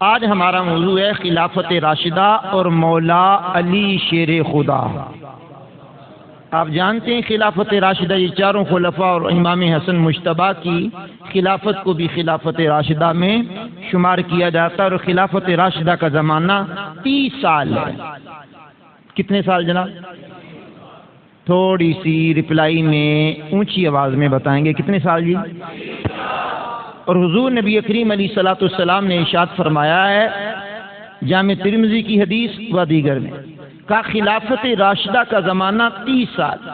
آج ہمارا موضوع ہے خلافت راشدہ اور مولا علی شیر خدا۔ آپ جانتے ہیں خلافت راشدہ یہ چاروں خلفاء اور امام حسن مجتبیٰ کی خلافت کو بھی خلافت راشدہ میں شمار کیا جاتا ہے، اور خلافت راشدہ کا زمانہ 30 سال ہے۔ کتنے سال جناب؟ تھوڑی سی رپلائی میں اونچی آواز میں بتائیں گے کتنے سال جی؟ اور حضور نبی کریم علیہ الصلوۃ والسلام نے ارشاد فرمایا ہے جامع ترمذی کی حدیث و دیگر میں کہ خلافت راشدہ کا زمانہ 30 سال،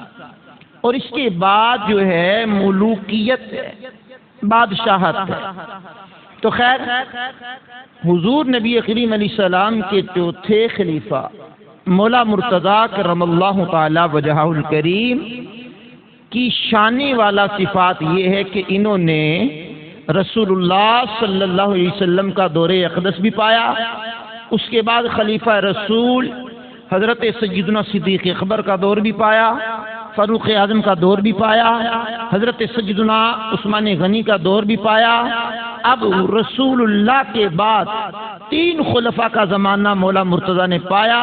اور اس کے بعد جو ہے ملوکیت ہے، بادشاہت ہے۔ تو خیر حضور نبی کریم علیہ السلام کے چوتھے خلیفہ مولا مرتضیٰ کرم اللہ تعالی وجہہ الکریم کی شان والا صفات یہ ہے کہ انہوں نے رسول اللہ صلی اللہ علیہ وسلم کا دور اقدس بھی پایا، اس کے بعد خلیفہ رسول حضرت سیدنا صدیق اکبر کا دور بھی پایا، فاروق اعظم کا دور بھی پایا، حضرت سیدنا عثمان غنی کا دور بھی پایا۔ اب رسول اللہ کے بعد 3 خلفاء کا زمانہ مولا مرتضیٰ نے پایا،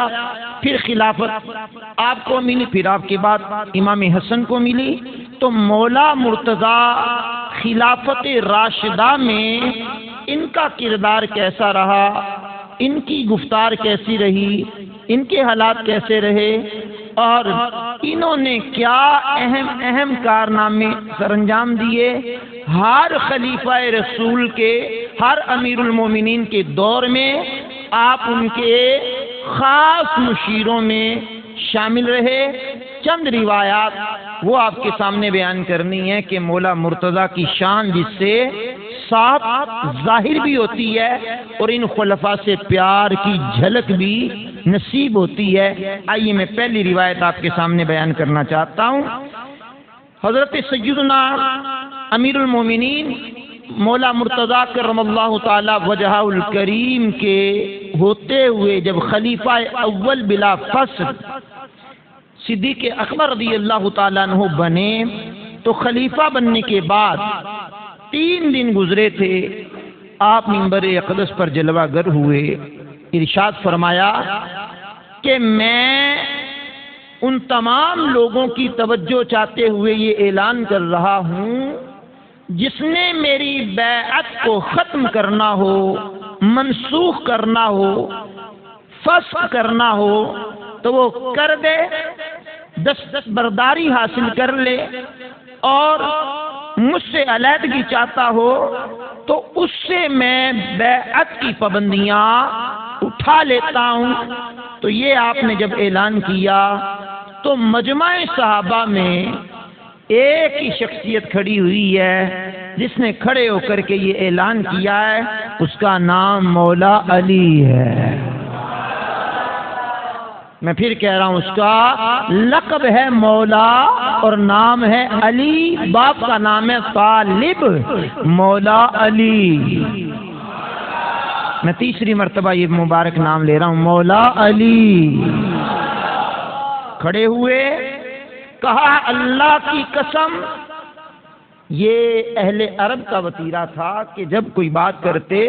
پھر خلافت آپ کو ملی، پھر آپ کے بعد امام حسن کو ملی۔ تو مولا مرتضیٰ خلافت راشدہ میں ان کا کردار کیسا رہا، ان کی گفتار کیسی رہی، ان کے حالات کیسے رہے، اور انہوں نے کیا اہم کارنامے سر انجام دیے، ہر خلیفہ رسول کے، ہر امیر المومنین کے دور میں آپ ان کے خاص مشیروں میں شامل رہے۔ چند روایات وہ آپ کے سامنے بیان کرنی ہے کہ مولا مرتضیٰ کی شان جس سے صاف ظاہر بھی ہوتی ہے اور ان خلفاء سے پیار کی جھلک بھی نصیب ہوتی ہے۔ آئیے میں پہلی روایت آپ کے سامنے بیان کرنا چاہتا ہوں۔ حضرت سیدنا امیر المومنین مولا مرتضیٰ کرم اللہ تعالی وجہہ الکریم کے ہوتے ہوئے جب خلیفہ اول بلا فصل صدیق اکبر رضی اللہ تعالیٰ عنہ بنے، تو خلیفہ بننے کے بعد 3 دن گزرے تھے، آپ منبر اقدس پر جلوہ گر ہوئے، ارشاد فرمایا کہ میں ان تمام لوگوں کی توجہ چاہتے ہوئے یہ اعلان کر رہا ہوں، جس نے میری بیعت کو ختم کرنا ہو، منسوخ کرنا ہو، فسخ کرنا ہو تو وہ کر دے، دستبرداری حاصل کر لے، اور مجھ سے علیحدگی چاہتا ہو تو اس سے میں بیعت کی پابندیاں اٹھا لیتا ہوں۔ تو یہ آپ نے جب اعلان کیا تو مجمع صحابہ میں ایک ہی شخصیت کھڑی ہوئی ہے جس نے کھڑے ہو کر کے یہ اعلان کیا ہے، اس کا نام مولا علی ہے۔ میں پھر کہہ رہا ہوں، اس کا لقب ہے مولا اور نام ہے علی، باپ کا نام ہے طالب، مولا علی۔ میں تیسری مرتبہ یہ مبارک نام لے رہا ہوں، مولا علی۔ کھڑے ہوئے کہا اللہ کی قسم، یہ اہل عرب کا وتیرہ تھا کہ جب کوئی بات کرتے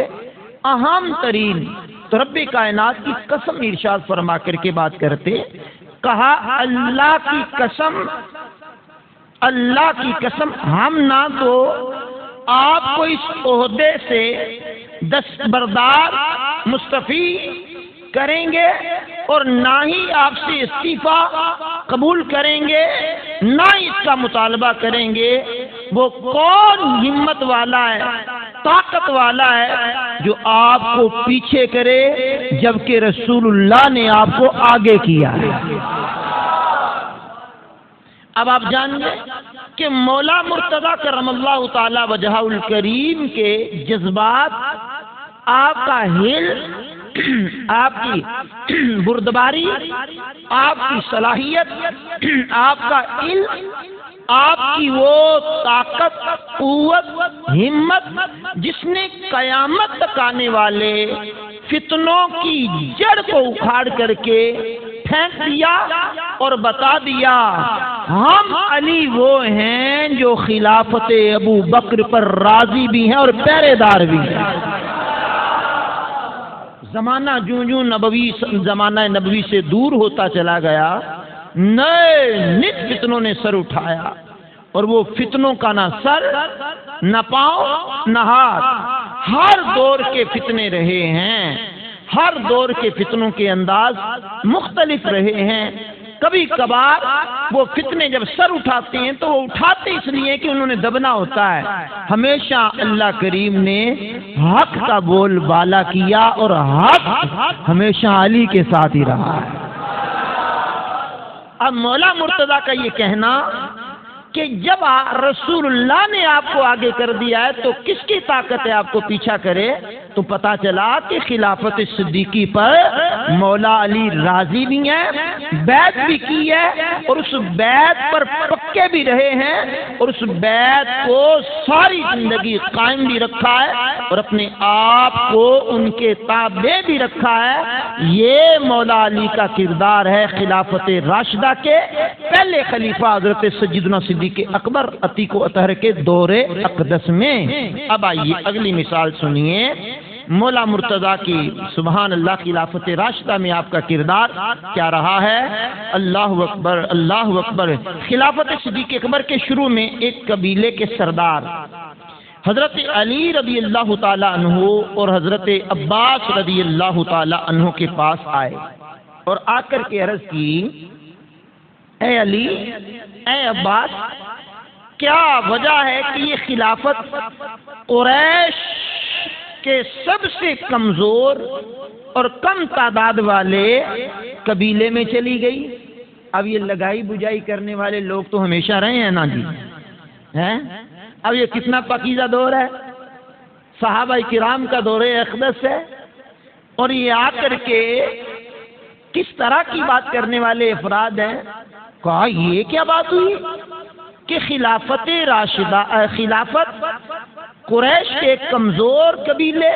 اہم ترین تو رب کائنات کی قسم ارشاد فرما کر کے بات کرتے۔ کہا اللہ کی قسم، اللہ کی قسم، ہم نہ تو آپ کو اس عہدے سے دستبردار مستعفی کریں گے اور نہ ہی آپ سے استعفا قبول کریں گے، نہ اس کا مطالبہ کریں گے۔ وہ کون ہمت والا ہے، طاقت والا ہے جو آپ کو پیچھے کرے جبکہ رسول اللہ نے آپ کو آگے کیا ہے۔ اب آپ جان گے کہ مولا مرتضیٰ کرم اللہ تعالی وجہہ الکریم کے جذبات، آپ کا ہل، آپ کی بردباری، آپ کی صلاحیت، آپ کا علم، آپ کی وہ طاقت، قوت، ہمت جس نے قیامت تک آنے والے فتنوں کی جڑ کو اکھاڑ کر کے پھینک دیا اور بتا دیا ہم علی وہ ہیں جو خلافت ابو بکر پر راضی بھی ہیں اور پہرے دار بھی ہیں۔ زمانہ جوں جوں زمانہ نبوی سے دور ہوتا چلا گیا، نئے نت فتنوں نے سر اٹھایا، اور وہ فتنوں کا نہ سر نہ پاؤں نہ ہاتھ، ہر دور کے فتنے رہے ہیں، ہر دور کے فتنوں کے انداز مختلف رہے ہیں۔ کبھی کبھار وہ فتنے جب سر اٹھاتے ہیں تو وہ اٹھاتے اس لیے کہ انہوں نے دبنا ہوتا ہے، ہمیشہ اللہ کریم نے حق کا بول بالا کیا، اور حق ہمیشہ علی کے ساتھ ہی رہا ہے۔ اب مولا مرتضیٰ کا یہ کہنا کہ جب رسول اللہ نے آپ کو آگے کر دیا ہے تو کس کی طاقت ہے آپ کو پیچھا کرے، تو پتا چلا کہ خلافت صدیقی پر مولا علی راضی بھی ہیں، بیعت بھی کی ہے، اور اس بیعت پر پکے بھی رہے ہیں، اور اس بیعت کو ساری زندگی قائم بھی رکھا ہے، اور اپنے آپ کو ان کے تابع بھی رکھا ہے۔ یہ مولا علی کا کردار ہے خلافت راشدہ کے پہلے خلیفہ حضرت سیدنا صدیق اکبر عتیق و اطہر کے دور اقدس میں۔ اب آئیے اگلی مثال سنیے مولا مرتضیٰ کی، سبحان اللہ، خلافت راشدہ میں آپ کا کردار کیا رہا ہے۔ اللہ اکبر، اللہ اکبر۔ خلافت صدیق اکبر کے شروع میں ایک قبیلے کے سردار حضرت علی رضی اللہ تعالی عنہ اور حضرت عباس رضی اللہ تعالی عنہ کے پاس آئے، اور آ کر کے عرض کی، اے علی، اے عباس، کیا وجہ ہے کہ یہ خلافت قریش کے سب سے کمزور اور کم تعداد والے قبیلے میں چلی گئی؟ اب یہ لگائی بجائی کرنے والے لوگ تو ہمیشہ رہے ہیں نا جی، ہیں؟ اب یہ کتنا پاکیزہ دور ہے، صحابہ کرام کا دور اقدس ہے، اور یہ آ کر کے کس طرح کی بات کرنے والے افراد ہیں۔ کہا یہ کیا بات ہوئی کہ خلافت راشدہ، خلافت قریش کے ایک کمزور قبیلے،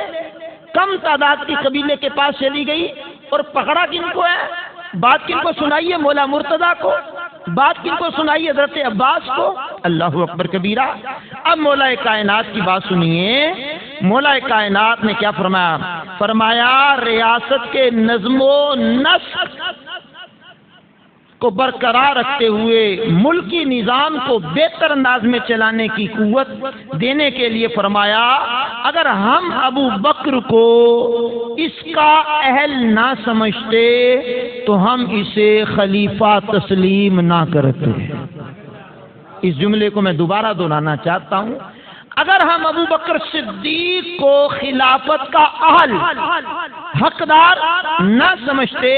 کم تعداد کے قبیلے کے پاس چلی گئی، اور پکڑا کن کو ہے؟ بات کن کو سنائیے؟ مولا مرتضیٰ کو۔ بات کن کو سنائیے؟ حضرت عباس کو۔ اللہ اکبر کبیرہ۔ اب مولا کائنات کی بات سنیے، مولا کائنات نے کیا فرمایا؟ فرمایا ریاست کے نظم و نسق کو برقرار رکھتے ہوئے ملکی نظام کو بہتر انداز میں چلانے کی قوت دینے کے لیے فرمایا، اگر ہم ابو بکر کو اس کا اہل نہ سمجھتے تو ہم اسے خلیفہ تسلیم نہ کرتے۔ اس جملے کو میں دوبارہ دہرانا چاہتا ہوں، اگر ہم ابو بکر صدیق کو خلافت کا اہل، حقدار نہ سمجھتے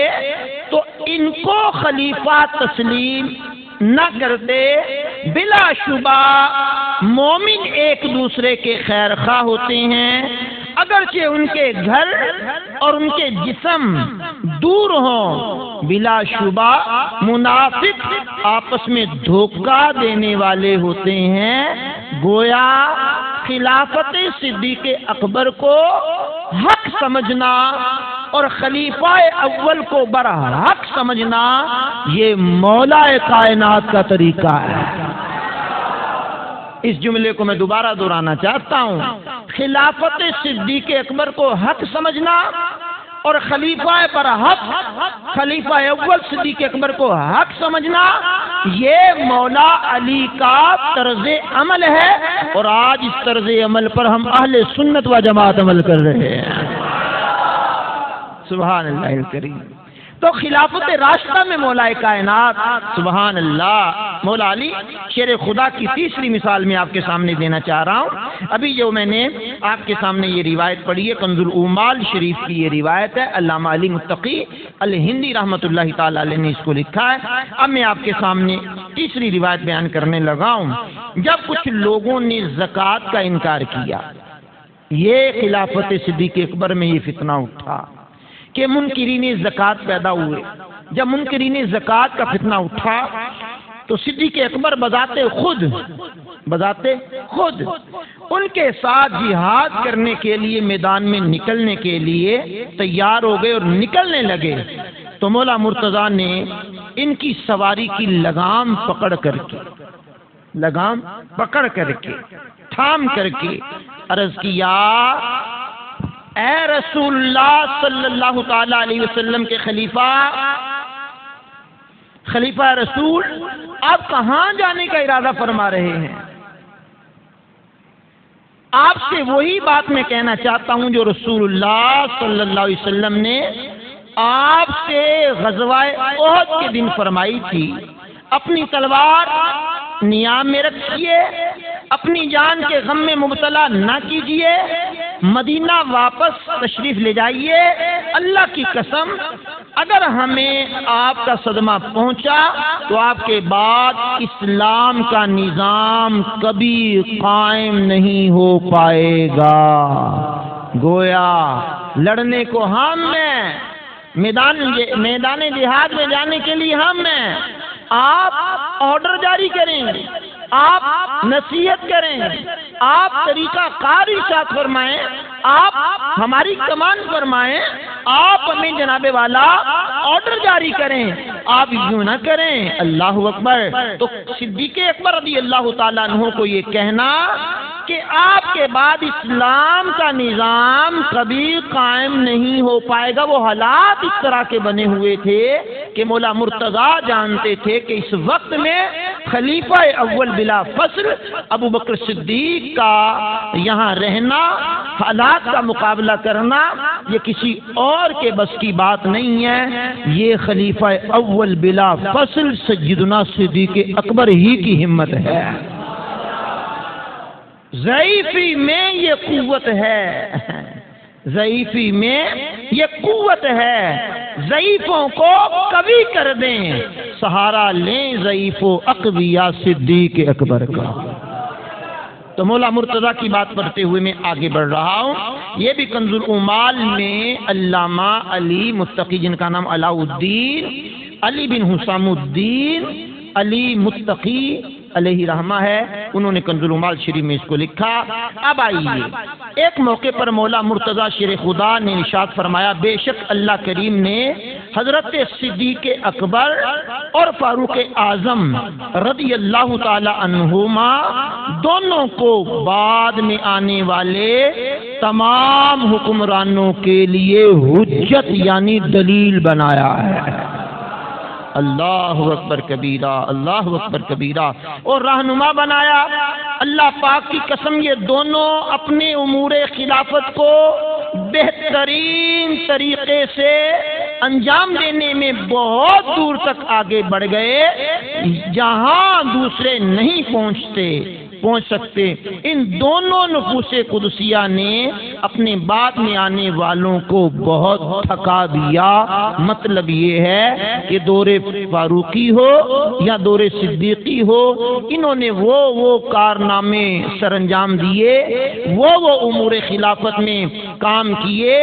تو ان کو خلیفہ تسلیم نہ کرتے۔ بلا شبہ مومن ایک دوسرے کے خیر خواہ ہوتے ہیں، اگرچہ ان کے گھر اور ان کے جسم دور ہوں۔ بلا شبہ منافق آپس میں دھوکہ دینے والے ہوتے ہیں۔ گویا خلافت صدیق اکبر کو حق سمجھنا اور خلیفہ اول کو برحق سمجھنا یہ مولا کائنات کا طریقہ ہے۔ اس جملے کو میں دوبارہ دہرانا چاہتا ہوں، خلافت صدیق اکبر کو حق سمجھنا اور خلیفہ برحق، خلیفہ اول صدیق اکبر کو حق سمجھنا یہ مولا علی کا طرز عمل ہے، اور آج اس طرز عمل پر ہم اہل سنت و جماعت عمل کر رہے ہیں۔ سبحان اللہ الکریم۔ تو خلافت راشدہ میں مولا کائنات، سبحان اللہ، مولا علی شیر خدا کی تیسری مثال میں آپ کے سامنے دینا چاہ رہا ہوں۔ ابھی جو میں نے آپ کے سامنے یہ روایت پڑھی ہے، کنز العمال شریف کی یہ روایت ہے، علامہ علی متقی الہندی رحمۃ اللہ تعالی علیہ نے اس کو لکھا ہے۔ اب میں آپ کے سامنے تیسری روایت بیان کرنے لگا ہوں۔ جب کچھ لوگوں نے زکوٰۃ کا انکار کیا، یہ خلافت صدیق اکبر میں یہ فتنہ اٹھا کہ منکرین زکوٰۃ پیدا ہوئے۔ جب منکرین زکوٰۃ کا فتنہ اٹھا تو صدیق اکبر بذات خود ان کے ساتھ جہاد کرنے کے لیے میدان میں نکلنے کے لیے تیار ہو گئے اور نکلنے لگے، تو مولا مرتضیٰ نے ان کی سواری کی لگام پکڑ کر کے تھام کر کے عرض کیا، اے رسول اللہ صلی اللہ تعالی علیہ وسلم کے خلیفہ رسول، آپ کہاں جانے کا ارادہ فرما رہے ہیں؟ آپ سے وہی بات میں کہنا چاہتا ہوں جو رسول اللہ صلی اللہ علیہ وسلم نے آپ سے غزوہ احد کے دن فرمائی تھی۔ اپنی تلوار نیام میں رکھیے، اپنی جان کے غم میں مبتلا نہ کیجیے، مدینہ واپس تشریف لے جائیے۔ اللہ کی قسم اگر ہمیں آپ کا صدمہ پہنچا تو آپ کے بعد اسلام کا نظام کبھی قائم نہیں ہو پائے گا۔ گویا لڑنے کو ہم ہیں، میدان جہاد میں جانے کے لیے ہم ہیں۔ آپ آرڈر جاری کریں، آپ نصیحت کریں، آپ طریقہ کار ارشاد فرمائیں، آپ ہماری کمان فرمائیں، آپ ہمیں جناب والا آرڈر جاری کریں، آپ یوں نہ کریں۔ اللہ اکبر۔ تو صدیق اکبر رضی اللہ تعالیٰ عنہ کو یہ کہنا کہ آپ کے بعد اسلام کا نظام کبھی قائم نہیں ہو پائے گا، وہ حالات اس طرح کے بنے ہوئے تھے کہ مولا مرتضیٰ جانتے تھے کہ اس وقت میں خلیفہ اول بلا فصل ابو بکر صدیق کا یہاں رہنا، حالات کا مقابلہ کرنا، یہ کسی اور کے بس کی بات نہیں ہے، یہ خلیفہ اول بلا فصل سیدنا صدیق اکبر ہی کی ہمت ہے۔ ضعیفی میں یہ قوت ہے، ضعیفی میں یہ قوت ہے۔ ضعیفوں کو قوی کر دیں، سہارا لیں ضعیف و اقویا صدیق اکبر کا۔ تو مولا مرتضیٰ کی بات پڑھتے ہوئے میں آگے بڑھ رہا ہوں۔ یہ بھی کنز العمال میں علامہ علی متقی، جن کا نام علاء الدین علی بن حسام الدین علی متقی علیہ رحمہ ہے، انہوں نے کنز العمال شریف میں اس کو لکھا۔ اب آئیے، ایک موقع پر مولا مرتضیٰ شیر خدا نے ارشاد فرمایا، بے شک اللہ کریم نے حضرت صدیق اکبر اور فاروق اعظم رضی اللہ تعالی عنہما دونوں کو بعد میں آنے والے تمام حکمرانوں کے لیے حجت یعنی دلیل بنایا ہے۔ اللہ اکبر کبیرہ، اللہ اکبر کبیرہ، اور رہنما بنایا۔ اللہ پاک کی قسم یہ دونوں اپنے امور خلافت کو بہترین طریقے سے انجام دینے میں بہت دور تک آگے بڑھ گئے، جہاں دوسرے نہیں پہنچ سکتے۔ ان دونوں نفوس قدسیہ نے اپنے بعد میں آنے والوں کو بہت تھکا دیا۔ مطلب یہ ہے کہ دور فاروقی ہو یا دور صدیقی ہو، انہوں نے وہ کارنامے سر انجام دیے، وہ امور خلافت میں کام کیے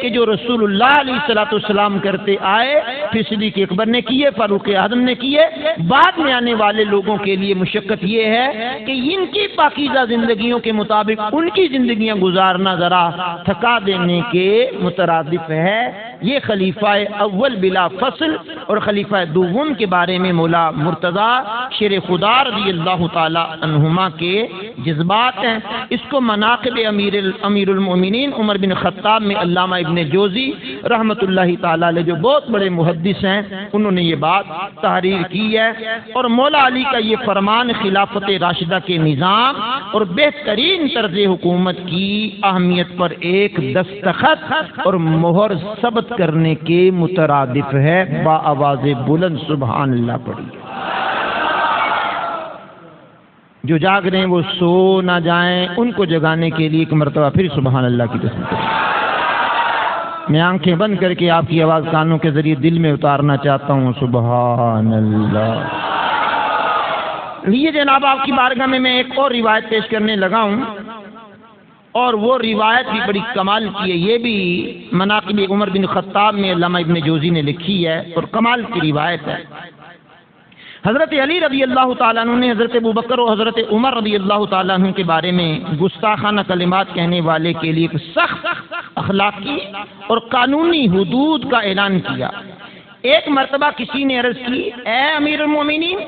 کہ جو رسول اللہ علیہ الصلوۃ والسلام کرتے آئے، پھر صدیق اکبر نے کیے، فاروق اعظم نے کیے۔ بعد میں آنے والے لوگوں کے لیے مشقت یہ ہے کہ ان کی پاکیزہ زندگیوں کے مطابق ان کی زندگیاں گزارنا ذرا تھکا دینے کے مترادف ہے۔ یہ خلیفہ اول بلا فصل اور خلیفہ دوم کے بارے میں مولا مرتضیٰ شیر خدا رضی اللہ تعالی عنہما کے جذبات ہیں۔ اس کو مناقب امیر المؤمنین عمر بن خطاب میں علامہ ابن جوزی رحمت اللہ تعالی علیہ، جو بہت بڑے محدث ہیں، انہوں نے یہ بات تحریر کی ہے۔ اور مولا علی کا یہ فرمان خلافت راشدہ کے نظام اور بہترین طرز حکومت کی اہمیت پر ایک دستخط اور مہر ثبت کرنے کے مترادف ہے۔ با آواز بلند سبحان اللہ پڑھی۔ جو جاگ رہے ہیں وہ سو نہ جائیں، ان کو جگانے کے لیے ایک مرتبہ پھر سبحان اللہ کی قسم کریں۔ میں آنکھیں بند کر کے آپ کی آواز کانوں کے ذریعے دل میں اتارنا چاہتا ہوں، سبحان اللہ۔ لیے جناب، آپ کی بارگاہ میں ایک اور روایت پیش کرنے لگا ہوں، اور وہ روایت بھی بڑی کمال کی ہے۔ یہ بھی مناقب عمر بن خطاب میں علامہ ابن جوزی نے لکھی ہے اور کمال کی روایت ہے۔ حضرت علی رضی اللہ تعالیٰ عنہ نے حضرت ابوبکر اور حضرت عمر رضی اللہ تعالیٰ عنہ کے بارے میں گستاخانہ کلمات کہنے والے کے لیے ایک سخت اخلاقی اور قانونی حدود کا اعلان کیا۔ ایک مرتبہ کسی نے عرض کی، اے امیر المومنین،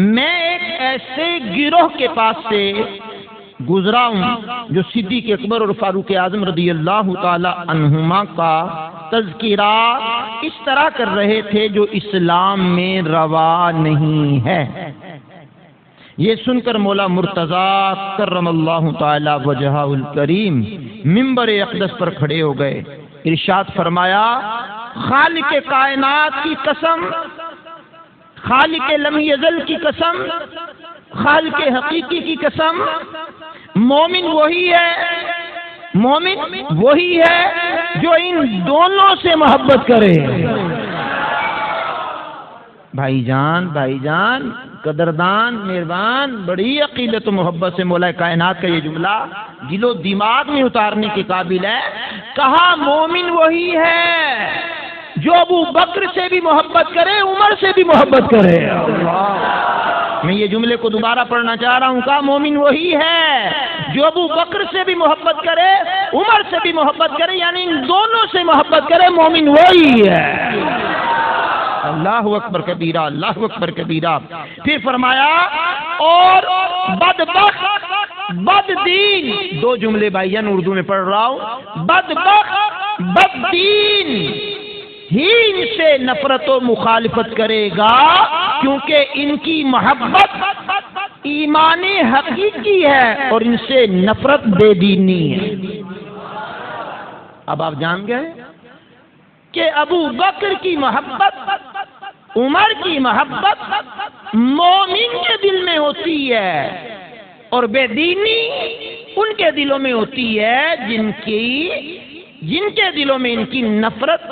میں ایک ایسے گروہ کے پاس سے گزرا ہوں جو صدیق اکبر اور فاروق اعظم رضی اللہ تعالی عنہما کا تذکرہ اس طرح کر رہے تھے جو اسلام میں روا نہیں ہے۔ یہ سن کر مولا مرتضیٰ کرم اللہ تعالی وجہہ الکریم منبر اقدس پر کھڑے ہو گئے، ارشاد فرمایا، خالق کائنات کی قسم، خالق لم یزل کی قسم، خالق حقیقی کی قسم، مومن وہی ہے، مومن وہی ہے جو ان دونوں سے محبت کرے۔ بھائی جان قدردان مہربان، بڑی عقیدت و محبت سے مولا کائنات کا یہ جملہ دل و دماغ میں اتارنے کے قابل ہے۔ کہا مومن وہی ہے جو ابو بکر سے بھی محبت کرے، عمر سے بھی محبت کرے۔ میں یہ جملے کو دوبارہ پڑھنا چاہ رہا ہوں، کہا مومن وہی ہے جو ابو بکر سے بھی محبت کرے، عمر سے بھی محبت کرے، یعنی ان دونوں سے محبت کرے، مومن وہی ہے۔ اللہ اکبر کبیرہ، اللہ اکبر کبیرہ۔ پھر فرمایا، اور بدبخت بددین، دو جملے بھائیان اردو میں پڑھ رہا ہوں، بدبخت بددین ہی ان سے نفرت و مخالفت کرے گا، کیونکہ ان کی محبت ایمان حقیقی ہے اور ان سے نفرت بے دینی ہے۔ اب آپ جان گئے کہ ابو بکر کی محبت، عمر کی محبت مومن کے دل میں ہوتی ہے اور بے دینی ان کے دلوں میں ہوتی ہے جن کے دلوں میں ان کی نفرت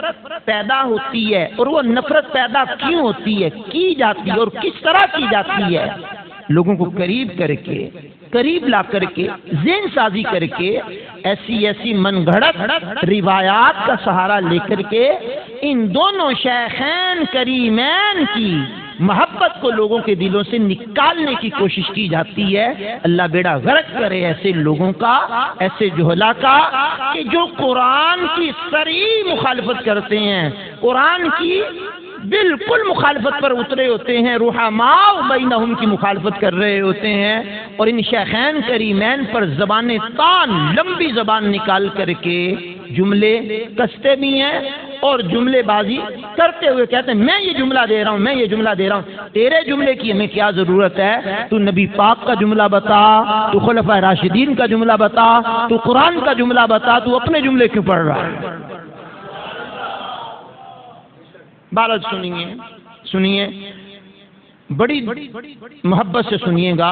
پیدا ہوتی ہے۔ اور وہ نفرت پیدا کیوں ہوتی ہے، کی جاتی ہے اور کس طرح کی جاتی ہے؟ لوگوں کو قریب کر کے، قریب لا کر کے، ذہن سازی کر کے، ایسی من گھڑت روایات کا سہارا لے کر کے ان دونوں شیخین کریمین کی محبت کو لوگوں کے دلوں سے نکالنے کی کوشش کی جاتی ہے۔ اللہ بیڑا غرق کرے ایسے لوگوں کا، ایسے جہلا کا کہ جو قرآن کی صریح مخالفت کرتے ہیں، قرآن کی بالکل مخالفت پر اترے ہوتے ہیں، رحماء بینہم کی مخالفت کر رہے ہوتے ہیں، اور ان شیخین کریمین پر زبان تان، لمبی زبان نکال کر کے جملے کستے بھی ہیں اور جملے بازی کرتے ہوئے کہتے ہیں میں یہ جملہ دے رہا ہوں، میں یہ جملہ دے رہا ہوں۔ تیرے جملے کی ہمیں کیا ضرورت ہے؟ تو نبی پاک کا جملہ بتا، تو خلفائے راشدین کا جملہ بتا، تو قرآن کا جملہ بتا، تو اپنے جملے کیوں پڑھ رہا ہے؟ بات سنیے بڑی محبت سے سنیے گا۔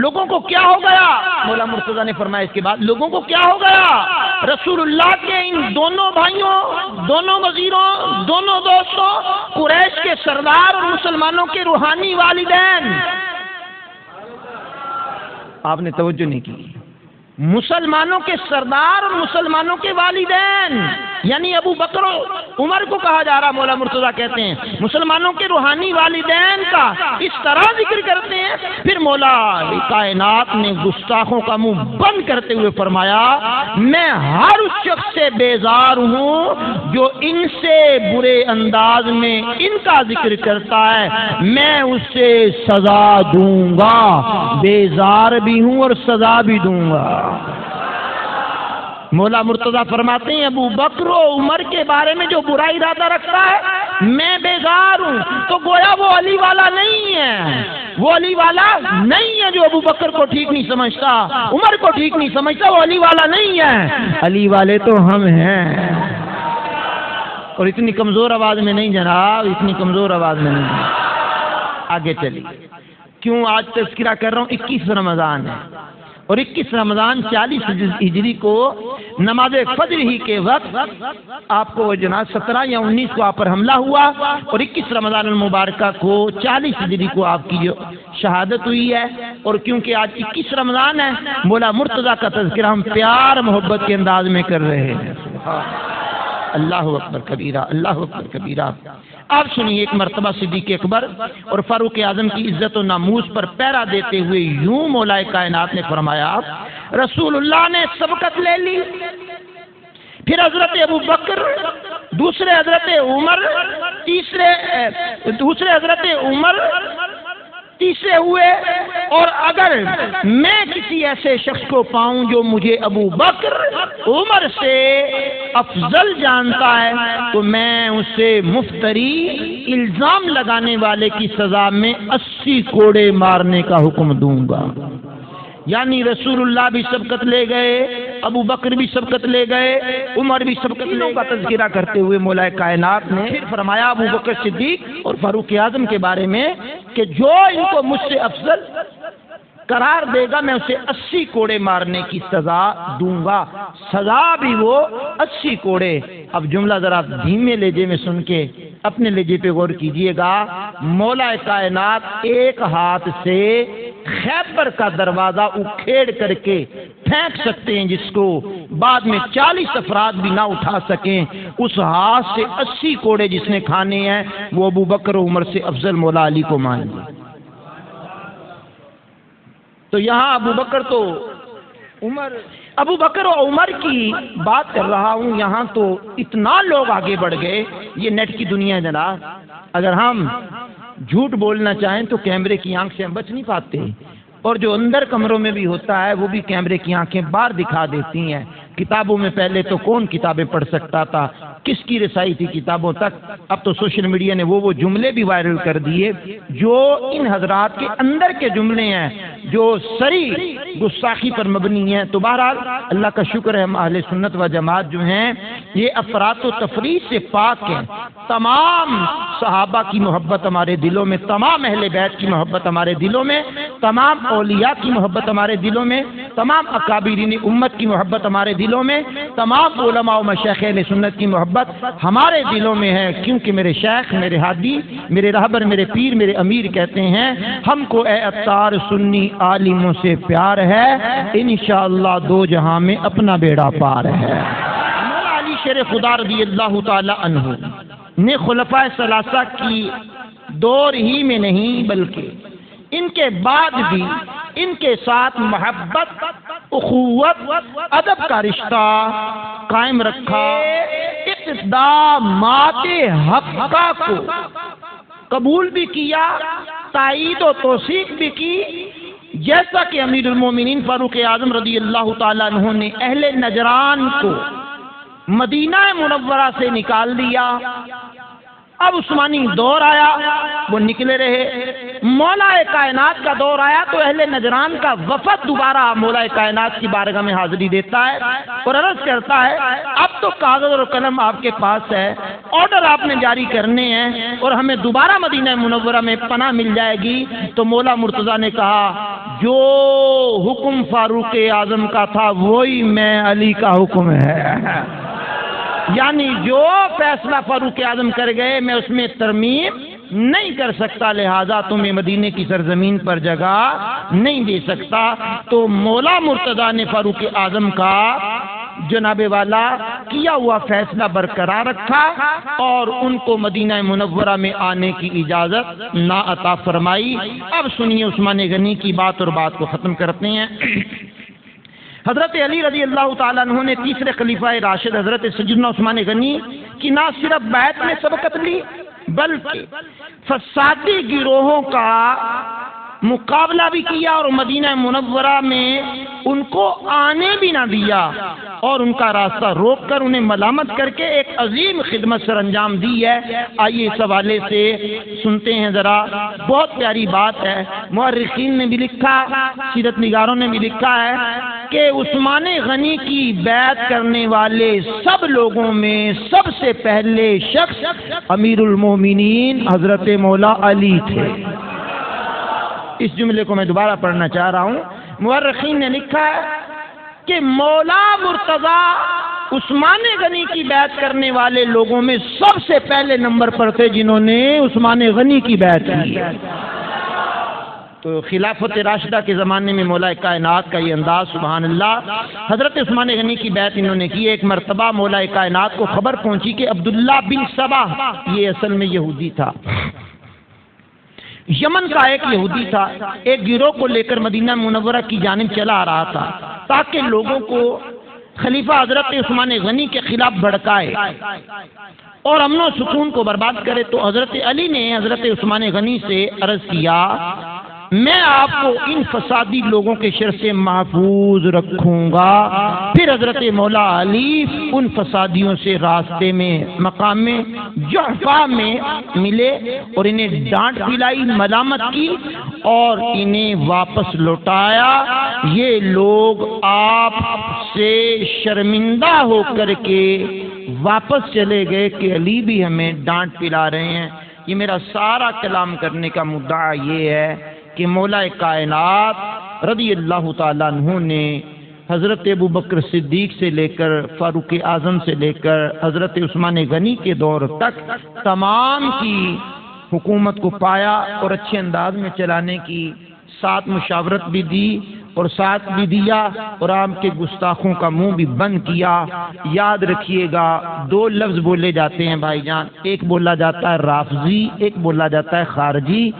لوگوں کو کیا ہو گیا؟ مولا مرتضیٰ نے فرمایا اس کے بعد، لوگوں کو کیا ہو گیا؟ رسول اللہ کے ان دونوں بھائیوں، دونوں وزیروں، دونوں دوستوں، قریش کے سردار اور مسلمانوں کے روحانی والدین، آپ نے توجہ نہیں کی، مسلمانوں کے سردار اور مسلمانوں کے والدین، یعنی ابو بکر عمر کو کہا جا رہا، مولا مرتضیٰ کہتے ہیں مسلمانوں کے روحانی والدین کا اس طرح ذکر کرتے ہیں۔ پھر مولا کائنات نے گستاخوں کا منہ بند کرتے ہوئے فرمایا، میں ہر اس شخص سے بیزار ہوں جو ان سے برے انداز میں ان کا ذکر کرتا ہے، میں اسے سزا دوں گا، بیزار بھی ہوں اور سزا بھی دوں گا۔ مولا مرتضیٰ فرماتے ہیں ابو بکر و عمر کے بارے میں جو برا ارادہ رکھتا ہے میں بیزار ہوں، تو گویا وہ علی والا نہیں ہے، وہ علی والا نہیں ہے جو ابو بکر کو ٹھیک نہیں سمجھتا، عمر کو ٹھیک نہیں سمجھتا، وہ علی والا نہیں ہے، علی والے تو ہم ہیں۔ اور اتنی کمزور آواز میں نہیں جناب، اتنی کمزور آواز میں نہیں۔ آگے چلیے، کیوں آج تذکرہ کر رہا ہوں؟ 21 رمضان ہے، اور 21 رمضان 40 ہجری کو نماز فجر ہی کے وقت آپ کو جناب 17 یا 19 کو آپ پر حملہ ہوا، اور 21 رمضان المبارکہ کو 40 ہجری کو آپ کی جو شہادت ہوئی ہے۔ اور کیونکہ آج 21 رمضان ہے، مولا مرتضیٰ کا تذکرہ ہم پیار محبت کے انداز میں کر رہے ہیں۔ اللہ اکبر کبیرہ، اللہ اکبر کبیرہ۔ آپ سنیے، ایک مرتبہ صدیق اکبر اور فاروق اعظم کی عزت و ناموس پر پہرا دیتے ہوئے یوں مولا کائنات نے فرمایا، رسول اللہ نے سبقت لے لی، پھر حضرت ابو بکر، دوسرے حضرت عمر، دوسرے حضرت عمر، تیسرے ہوئے اور اگر میں کسی ایسے شخص کو پاؤں جو مجھے ابو بکر عمر سے افضل جانتا ہے تو میں اسے مفتری الزام لگانے والے کی سزا میں 80 کوڑے مارنے کا حکم دوں گا۔ یعنی رسول اللہ بھی سبقت لے گئے، ابو بکر بھی سبقت لے گئے، عمر بھی سبقت لے گئے۔ کا تذکرہ کرتے ہوئے مولا کائنات نے پھر فرمایا ابو بکر صدیق اور فاروق اعظم کے بارے میں کہ جو ان کو مجھ سے افضل قرار دے گا میں اسے 80 کوڑے مارنے کی سزا دوں گا، سزا بھی وہ 80 کوڑے۔ اب جملہ ذرا دھیمے لہجے میں سن کے اپنے لہجے پہ غور کیجئے گا۔ مولا کائنات ایک ہاتھ سے خیبر کا دروازہ اکھیڑ کر کے پھینک سکتے ہیں، جس کو بعد میں 40 افراد بھی نہ اٹھا سکیں، اس ہاتھ سے 80 کوڑے جس نے کھانے ہیں وہ ابو بکر و عمر سے افضل مولا علی کو مان لیا۔ تو یہاں ابو بکر و عمر کی بات کر رہا ہوں، یہاں تو اتنا لوگ آگے بڑھ گئے، یہ نیٹ کی دنیا ہے جناب۔ اگر ہم جھوٹ بولنا چاہیں تو کیمرے کی آنکھ سے ہم بچ نہیں پاتے، اور جو اندر کمروں میں بھی ہوتا ہے وہ بھی کیمرے کی آنکھیں باہر دکھا دیتی ہیں۔ کتابوں میں پہلے تو کون کتابیں پڑھ سکتا تھا، کس کی رسائی تھی کتابوں تک، اب تو سوشل میڈیا نے وہ جملے بھی وائرل کر دیے جو ان حضرات کے اندر کے جملے ہیں، جو سری گستاخی پر مبنی ہیں۔ تو بہرحال اللہ کا شکر ہے ہم اہل سنت و جماعت جو ہیں یہ افراط و تفریط سے پاک ہیں۔ تمام صحابہ کی محبت ہمارے دلوں میں، تمام اہل بیت کی محبت ہمارے دلوں میں، تمام اولیاء کی محبت ہمارے دلوں میں، تمام اکابرین امت کی محبت ہمارے دلوں میں، تمام علماء و مشائخ اہل سنت کی محبت ہمارے دلوں میں ہے، کیونکہ میرے شیخ، میرے ہادی، میرے رہبر، میرے پیر، میرے امیر کہتے ہیں ہم کو اے عطار سنی عالموں سے پیار ہے، انشاءاللہ دو جہاں میں اپنا بیڑا پار ہے۔ مولا علی شیر خدا رضی اللہ تعالی عنہ نے خلفائے ثلاثہ کی دور ہی میں نہیں بلکہ ان کے بعد بھی ان کے ساتھ محبت، اخوت، ادب کا رشتہ قائم رکھا، اقدامات حقہ کو قبول بھی کیا، تائید و توثیق بھی کی، جیسا کہ امیر المومنین فاروق اعظم رضی اللہ تعالیٰ عنہ نے اہل نجران کو مدینہ منورہ سے نکال دیا۔ اب عثمانی دور آیا، وہ نکلے رہے۔ مولا کائنات کا دور آیا تو اہل نجران کا وفد دوبارہ مولا کائنات کی بارگاہ میں حاضری دیتا ہے اور عرض کرتا ہے اب تو کاغذ اور قلم آپ کے پاس ہے، آرڈر آپ نے جاری کرنے ہیں اور ہمیں دوبارہ مدینہ منورہ میں پناہ مل جائے گی۔ تو مولا مرتضیٰ نے کہا جو حکم فاروق اعظم کا تھا وہی میں علی کا حکم ہے، یعنی جو فیصلہ فاروق اعظم کر گئے میں اس میں ترمیم نہیں کر سکتا، لہذا تمہیں مدینے کی سرزمین پر جگہ نہیں دے سکتا۔ تو مولا مرتضیٰ نے فاروق اعظم کا جناب والا کیا ہوا فیصلہ برقرار رکھا اور ان کو مدینہ منورہ میں آنے کی اجازت نہ عطا فرمائی۔ اب سنیے عثمان غنی کی بات اور بات کو ختم کرتے ہیں۔ حضرت علی رضی اللہ تعالیٰ عنہ نے تیسرے خلیفہ راشد حضرت سیدنا عثمان غنی کی نہ صرف بیعت میں سبقت لی بلکہ فسادی گروہوں کا مقابلہ بھی کیا اور مدینہ منورہ میں ان کو آنے بھی نہ دیا اور ان کا راستہ روک کر انہیں ملامت کر کے ایک عظیم خدمت سر انجام دی ہے۔ آئیے اس حوالے سے سنتے ہیں ذرا، بہت پیاری بات ہے۔ مورخین نے بھی لکھا، سیرت نگاروں نے بھی لکھا ہے کہ عثمان غنی کی بیعت کرنے والے سب لوگوں میں سب سے پہلے شخص امیر المومنین حضرت مولا علی تھے۔ اس جملے کو میں دوبارہ پڑھنا چاہ رہا ہوں۔ مورخین نے لکھا ہے کہ مولا مرتضیٰ عثمان غنی کی بیعت کرنے والے لوگوں میں سب سے پہلے نمبر پر تھے جنہوں نے عثمان غنی کی بیعت کی۔ تو خلافت راشدہ کے زمانے میں مولا کائنات کا یہ انداز، سبحان اللہ، حضرت عثمان غنی کی بیعت انہوں نے کی۔ ایک مرتبہ مولا کائنات کو خبر پہنچی کہ عبداللہ بن سبا، یہ اصل میں یہودی تھا، یمن کا ایک یہودی تھا، ایک گروہ کو لے کر مدینہ منورہ کی جانب چلا آ رہا تھا تاکہ لوگوں کو خلیفہ حضرت عثمان غنی کے خلاف بھڑکائے اور امن و سکون کو برباد کرے۔ تو حضرت علی نے حضرت عثمان غنی سے عرض کیا میں آپ کو ان فسادی لوگوں کے شر سے محفوظ رکھوں گا۔ پھر حضرت مولا علی ان فسادیوں سے راستے میں مقام میں جحفہ میں ملے اور انہیں ڈانٹ پلائی، ملامت کی اور انہیں واپس لوٹایا۔ یہ لوگ آپ سے شرمندہ ہو کر کے واپس چلے گئے کہ علی بھی ہمیں ڈانٹ پلا رہے ہیں۔ یہ میرا سارا کلام کرنے کا مدعا یہ ہے کہ مولا کائنات رضی اللہ تعالیٰ عنہ نے حضرت ابو بکر صدیق سے لے کر فاروق اعظم سے لے کر حضرت عثمان غنی کے دور تک تمام کی حکومت کو پایا اور اچھے انداز میں چلانے کی ساتھ مشاورت بھی دی اور ساتھ بھی دیا اور آپ کے گستاخوں کا منہ بھی بند کیا۔ یاد رکھیے گا، دو لفظ بولے جاتے ہیں بھائی جان، ایک بولا جاتا ہے رافضی، ایک بولا جاتا ہے خارجی،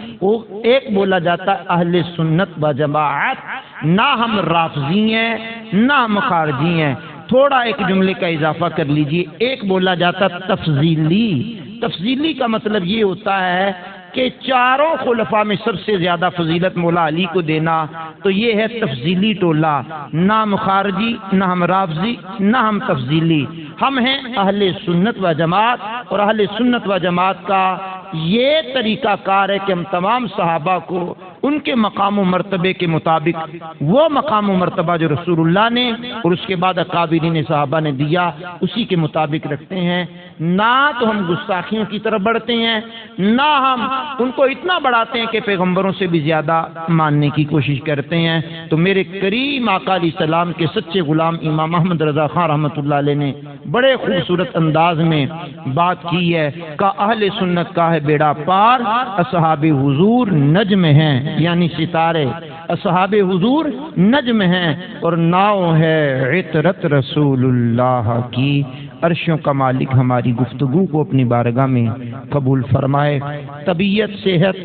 ایک بولا جاتا ہے اہل سنت و جماعت۔ نہ ہم رافضی ہیں نہ ہم خارجی ہیں۔ تھوڑا ایک جملے کا اضافہ کر لیجئے، ایک بولا جاتا ہے تفضیلی۔ تفضیلی کا مطلب یہ ہوتا ہے کہ چاروں خلفاء میں سب سے زیادہ فضیلت مولا علی کو دینا، تو یہ ہے تفضیلی ٹولہ۔ نہ ہم خارجی نہ ہم رافضی نہ ہم تفضیلی، ہم ہیں اہل سنت و جماعت۔ اور اہل سنت و جماعت کا یہ طریقہ کار ہے کہ ہم تمام صحابہ کو ان کے مقام و مرتبے کے مطابق، وہ مقام و مرتبہ جو رسول اللہ نے اور اس کے بعد اکابرین صحابہ نے دیا، اسی کے مطابق رکھتے ہیں۔ نہ تو ہم گستاخیوں کی طرف بڑھتے ہیں، نہ ہم ان کو اتنا بڑھاتے ہیں کہ پیغمبروں سے بھی زیادہ ماننے کی کوشش کرتے ہیں۔ تو میرے کریم آقا علیہ السلام کے سچے غلام امام احمد رضا خان رحمۃ اللہ علیہ نے بڑے خوبصورت انداز میں بات کی ہے کہ اہل سنت کا ہے بیڑا پار، اصحاب حضور نجم ہیں، یعنی ستارے اصحاب حضور نجم ہیں اور ناؤ ہے عطرت رسول اللہ کی۔ عرشوں کا مالک ہماری گفتگو کو اپنی بارگاہ میں قبول فرمائے۔ طبیعت صحت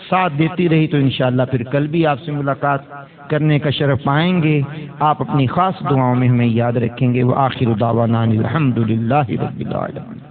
ساتھ دیتی رہی تو انشاءاللہ پھر کل بھی آپ سے ملاقات کرنے کا شرف پائیں گے۔ آپ اپنی خاص دعاؤں میں ہمیں یاد رکھیں گے۔ وآخر دعوانا الحمدللہ رب العالمین۔